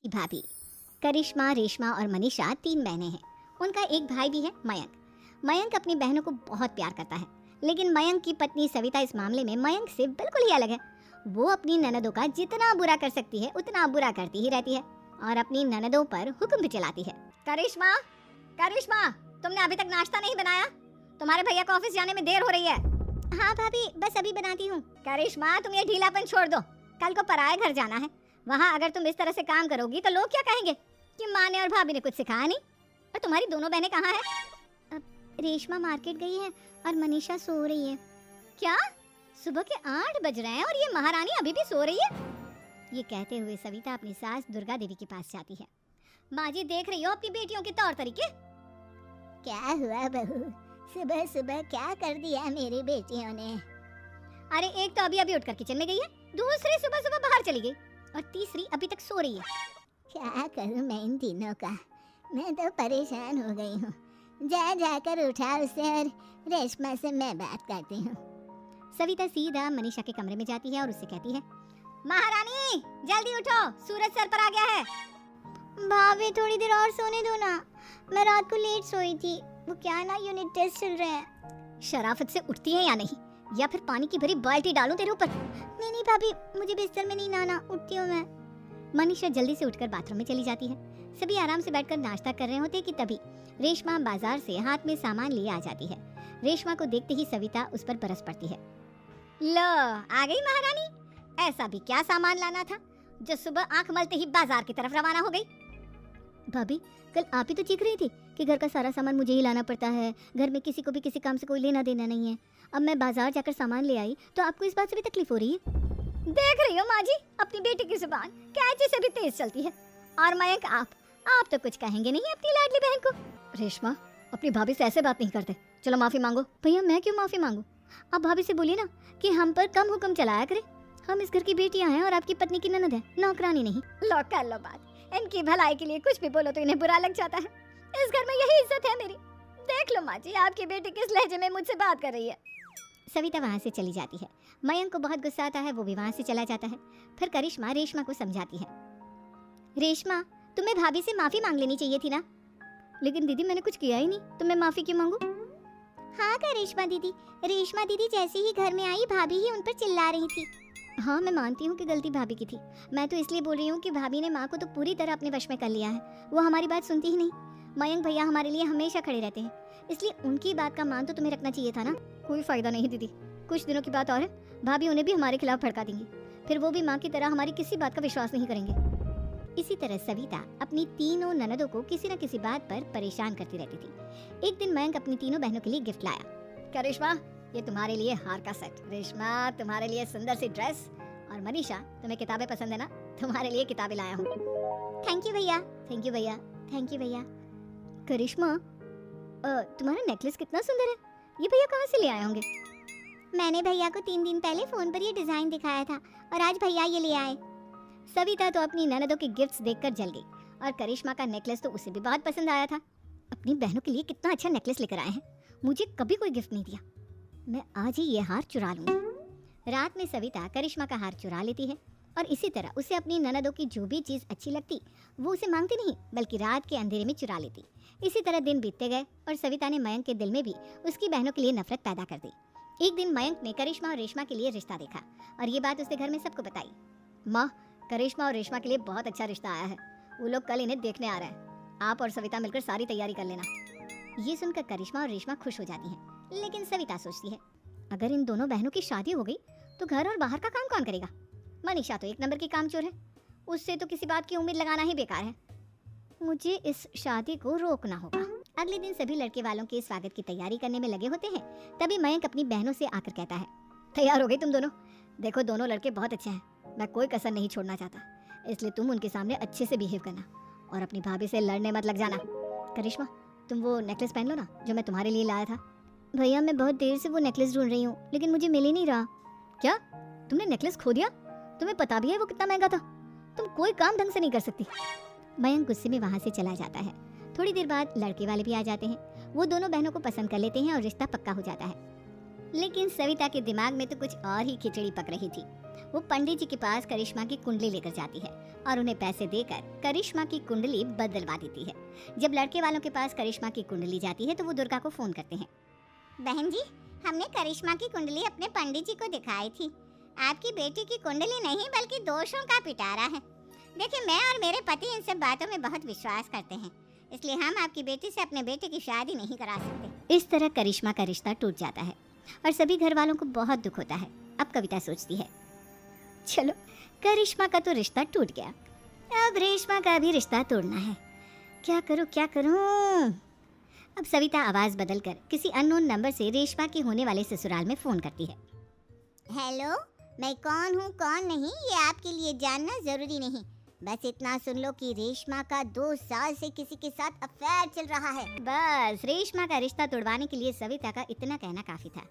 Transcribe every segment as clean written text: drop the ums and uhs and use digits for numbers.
भाभी। करिश्मा, रेशमा और मनीषा 3 बहनें हैं। उनका एक भाई भी है, मयंक। मयंक अपनी बहनों को बहुत प्यार करता है, लेकिन मयंक की पत्नी सविता इस मामले में मयंक से बिल्कुल ही अलग है। वो अपनी ननदों का जितना बुरा कर सकती है उतना बुरा करती ही रहती है और अपनी ननदों पर हुक्म भी चलाती है। करिश्मा, करिश्मा, तुमने अभी तक नाश्ता नहीं बनाया? तुम्हारे भैया को ऑफिस जाने में देर हो रही है। हाँ भाभी, बस अभी बनाती हूँ। करिश्मा, तुम ये ढीलापन छोड़ दो। कल को पराये घर जाना है। वहाँ अगर तुम इस तरह से काम करोगी तो लोग क्या कहेंगे कि माँ ने और भाभी ने कुछ सिखाया नहीं। और तुम्हारी दोनों बहनें कहाँ हैं? अब रेशमा मार्केट गई है और मनीषा सो रही है। क्या? सुबह के 8 बज रहे हैं और ये महारानी अभी भी सो रही है? ये कहते हुए सविता अपनी सास दुर्गा देवी के पास जाती है। माँ जी, देख रही हो अपनी बेटियों के तौर तरीके? क्या हुआ बहू, सुबह सुबह क्या कर दिया मेरी बेटियों ने? अरे एक तो अभी अभी उठकर किचन में गई है, दूसरी सुबह सुबह बाहर चली गई और तीसरी अभी तक सो रही है। क्या करूं मैं इन तीनों का, मैं तो परेशान हो गई हूँ। जा जाकर उठा उसे और रेशमा से मैं बात करती हूँ। सविता सीधा मनीषा के कमरे में जाती है और उससे कहती है, महारानी जल्दी उठो, सूरज सर पर आ गया है। भाभी थोड़ी देर और सोने दो ना, मैं रात को लेट सोई थी। वो क्या है ना, यूनिट टेस्ट चल रहे हैं। शराफत से उठती है या नहीं, या फिर पानी की भरी बाल्टी डालूं तेरे ऊपर? नहीं नहीं भाभी, मुझे बिस्तर में नहीं नहाना, उठती हूँ मैं। मनीषा जल्दी से उठकर बाथरूम में चली जाती है। सभी आराम से बैठकर नाश्ता कर रहे होते कि तभी रेशमा बाजार से हाथ में सामान लिए आ जाती है। रेशमा को देखते ही सविता उस पर बरस पड़ती है। लो आ गई महारानी, ऐसा भी क्या सामान लाना था जो सुबह आंख मलते ही बाजार की तरफ रवाना हो गई? भाभी, कल आप ही तो चीख रही थी कि घर का सारा सामान मुझे ही लाना पड़ता है, घर में किसी को भी किसी काम से कोई लेना देना नहीं है। अब मैं बाजार जाकर सामान ले आई तो आपको इस बात से भी तकलीफ हो रही है? देख रही हो माँ जी, अपनी बेटी की जुबान कैंची से भी तेज चलती है। और मयंक, आप तो कुछ कहेंगे नहीं अपनी लाडली बहन को। रेशमा, अपनी भाभी से ऐसे बात नहीं करते, चलो माफी मांगो। भैया मैं क्यों माफी मांगू? आप भाभी से बोलिए ना कि हम पर कम हुक्म चलाया करे। हम इस घर की बेटियां हैं और आपकी पत्नी की ननद है, नौकरानी नहीं। लो कर लो बात, इनकी भलाई के लिए कुछ भी बोलो तो इन्हें बुरा लग जाता है। इस घर में यही इज्जत है मेरी। देख लो माँ जी, आपकी बेटी किस लहजे में मुझसे बात कर रही है। सविता वहाँ से चली जाती है। मयंक को बहुत गुस्सा आता है, वो भी वहाँ से चला जाता है। फिर करिश्मा रेशमा को समझाती है, रेशमा तुम्हें भाभी से माफी मांग लेनी चाहिए थी ना। लेकिन दीदी मैंने कुछ किया ही नहीं, तो मैं माफी क्यों मांगू? हाँ करिश्मा दीदी, रेशमा दीदी जैसे ही घर में आई भाभी ही उन पर चिल्ला रही थी। हाँ मैं मानती हूँ कि गलती भाभी की थी। मैं तो इसलिए बोल रही हूँ कि भाभी ने माँ को तो पूरी तरह अपने वश में कर लिया है। वो हमारी बात सुनती ही नहीं। मयंक भैया हमारे लिए हमेशा खड़े रहते हैं, इसलिए उनकी बात का मान तो तुम्हें रखना चाहिए था ना। कोई फायदा नहीं दीदी, कुछ दिनों की बात और है, भाभी उन्हें भी हमारे खिलाफ भड़का देंगी। फिर वो भी माँ की तरह हमारी किसी बात का विश्वास नहीं करेंगे। इसी तरह सविता अपनी तीनों ननदों को किसी न किसी बात पर परेशान करती रहती थी। एक दिन मयंक अपनी तीनों बहनों के लिए गिफ्ट लाया। क्या रेशमा, ये तुम्हारे लिए हार का सेट। रेशमा, तुम्हारे लिए सुंदर सी ड्रेस। और मनीषा, तुम्हें किताबें पसंद है ना, तुम्हारे लिए किताबें लाया हूँ। थैंक यू भैया, थैंक यू भैया, थैंक यू भैया। करिश्मा, तुम्हारा नेकलेस कितना सुंदर है, ये भैया कहाँ से ले आए होंगे? मैंने भैया को 3 दिन पहले फोन पर ये डिजाइन दिखाया था और आज भैया ये ले आए। सविता तो अपनी ननदों के गिफ्ट्स देखकर जल गई और करिश्मा का नेकलेस तो उसे भी बहुत पसंद आया था। अपनी बहनों के लिए कितना अच्छा नेकलेस लेकर आए हैं, मुझे कभी कोई गिफ्ट नहीं दिया। मैं आज ही ये हार चुरा लूंगी। रात में सविता करिश्मा का हार चुरा लेती है और इसी तरह उसे अपनी ननदों की जो भी चीज़ अच्छी लगती वो उसे मांगती नहीं, बल्कि रात के अंधेरे में चुरा लेती। इसी तरह दिन बीतते गए और सविता ने मयंक के दिल में भी उसकी बहनों के लिए नफरत पैदा कर दी। एक दिन मयंक ने करिश्मा और रेशमा के लिए रिश्ता देखा और ये बात उसने घर में सबको बताई। माँ, करिश्मा और रेशमा के लिए बहुत अच्छा रिश्ता आया है, वो लोग कल इन्हें देखने आ रहे हैं। आप और सविता मिलकर सारी तैयारी कर लेना। ये सुनकर करिश्मा और रेशमा खुश हो जाती हैं, लेकिन सविता सोचती है, अगर इन दोनों बहनों की शादी हो गई तो घर और बाहर का काम कौन करेगा? मनीषा तो 1 नंबर की कामचोर है, उससे तो किसी बात की उम्मीद लगाना ही बेकार है। मुझे इस शादी को रोकना होगा। अगले दिन सभी लड़के वालों के स्वागत की तैयारी करने में लगे होते हैं। तभी मयंक अपनी बहनों से आकर कहता है, तैयार हो गई तुम दोनों? देखो दोनों लड़के बहुत अच्छे हैं, मैं कोई कसर नहीं छोड़ना चाहता, इसलिए तुम उनके सामने अच्छे से बिहेव करना और अपनी भाभी से लड़ने मत लग जाना। करिश्मा, तुम वो नेकलेस पहन लो ना जो मैं तुम्हारे लिए लाया था। भैया मैं बहुत देर से वो नेकलेस ढूंढ रही हूँ, लेकिन मुझे मिल ही नहीं रहा। क्या, तुमने नेकलेस खो दिया? तुम्हें पता भी है वो कितना महंगा था, तुम कोई काम ढंग से नहीं कर सकती। मयंक गुस्से में वहाँ से चला जाता है। थोड़ी देर बाद लड़के वाले भी आ जाते हैं। वो दोनों बहनों को पसंद कर लेते हैं और रिश्ता पक्का हो जाता है। लेकिन सविता के दिमाग में तो कुछ और ही खिचड़ी पक रही थी। वो पंडित जी के पास करिश्मा की कुंडली लेकर जाती है और उन्हें पैसे देकर करिश्मा की कुंडली बदलवा देती है। जब लड़के वालों के पास करिश्मा की कुंडली जाती है तो वो दुर्गा को फोन करते हैं। बहन जी, हमने करिश्मा की कुंडली अपने पंडित जी को दिखाई थी। आपकी बेटी की कुंडली नहीं बल्कि दोषों का पिटारा है। देखिए, मैं और मेरे पति इन सब बातों में बहुत विश्वास करते हैं, इसलिए हम आपकी बेटी से अपने बेटे की शादी नहीं करा सकते। इस तरह करिश्मा का रिश्ता टूट जाता है और सभी घर वालों को बहुत दुख होता है। अब कविता सोचती है, चलो करिश्मा का तो रिश्ता टूट गया, अब रेशमा का भी रिश्ता तोड़ना है। क्या करूं क्या करूं? अब सविता आवाज बदलकर किसी अननोन नंबर से रेशमा के होने वाले ससुराल में फोन करती है। हेलो, मैं कौन हूँ कौन नहीं ये आपके लिए जानना जरूरी नहीं, बस इतना सुन लो कि रेशमा का 2 साल से किसी के साथ अफेयर चल रहा है। बस रेशमा का रिश्ता तोड़वाने के लिए सविता का इतना कहना काफी था।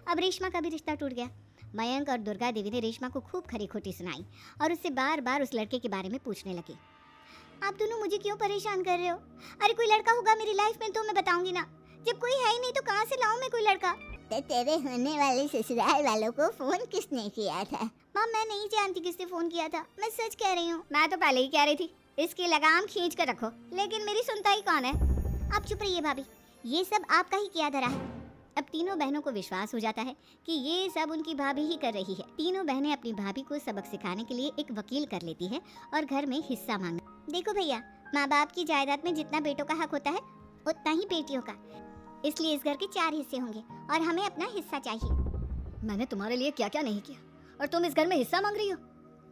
अब रेशमा का भी रिश्ता टूट गया। मयंक और दुर्गा देवी ने रेशमा को खूब खरी खोटी सुनाई और उससे बार बार उस लड़के के बारे में पूछने लगे। आप दोनों मुझे क्यों परेशान कर रहे हो? अरे कोई लड़का होगा मेरी लाइफ में तो मैं बताऊंगी ना, जब कोई है ही नहीं तो कहाँ से लाऊं मैं कोई लड़का? तेरे होने वाले ससुराल वालों को फोन किसने किया था? माँ, मैं नहीं जानती किसने फोन किया था, मैं सच कह रही हूँ। मैं तो पहले ही कह रही थी इसकी लगाम खींच कर रखो, लेकिन मेरी सुनता ही कौन है? आप चुप रहिए भाभी, ये सब आपका ही किया धरा है। अब तीनों बहनों को विश्वास हो जाता है कि ये सब उनकी भाभी ही कर रही है। तीनों बहनें अपनी भाभी को सबक सिखाने के लिए एक वकील कर लेती है और घर में हिस्सा मांगना। देखो भैया, माँ बाप की जायदाद में जितना बेटों का हक होता है उतना ही बेटियों का, इसलिए इस घर के 4 हिस्से होंगे और हमें अपना हिस्सा चाहिए। मैंने तुम्हारे लिए क्या क्या नहीं किया और तुम इस घर में हिस्सा मांग रही हो?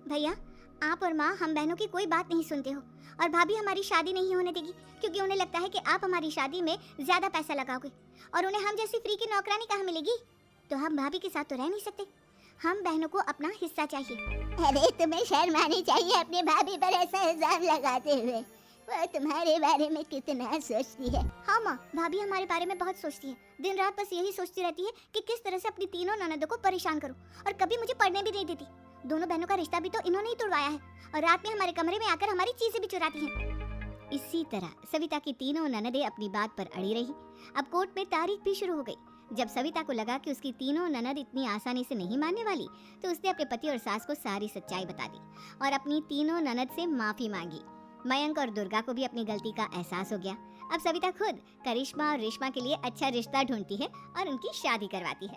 भैया, आप और माँ हम बहनों की कोई बात नहीं सुनते हो और भाभी हमारी शादी नहीं होने देगी क्योंकि उन्हें लगता है कि आप हमारी शादी में ज्यादा पैसा लगाओगे और उन्हें हम जैसी फ्री की नौकरानी कहाँ मिलेगी। तो हम भाभी के साथ तो रह नहीं सकते, हम बहनों को अपना हिस्सा चाहिए। अरे तुम्हें शर्म आनी चाहिए अपने भाभी पर ऐसा इल्जाम लगाते हुए, वो तुम्हारे बारे में कितना सोचती है। हाँ माँ, भाभी हमारे बारे में बहुत सोचती है, दिन रात बस यही सोचती रहती है कि किस तरह से अपनी तीनों ननदों को परेशान करूं और कभी मुझे पढ़ने भी नहीं देती। दोनों बहनों का रिश्ता भी तो इन्होंने ही तोड़वाया है और रात में हमारे कमरे में आकर हमारी चीजें भी चुराती हैं। इसी तरह सविता की तीनों ननदें अपनी बात पर अड़ी रही। अब कोर्ट में तारीख भी शुरू हो गई। जब सविता को लगा कि उसकी तीनों ननद इतनी आसानी से नहीं मानने वाली तो उसने अपने पति और सास को सारी सच्चाई बता दी और अपनी तीनों ननद से माफी मांगी। मयंक और दुर्गा को भी अपनी गलती का एहसास हो गया। अब सविता खुद करिश्मा और रेशमा के लिए अच्छा रिश्ता ढूंढती है और उनकी शादी करवाती है।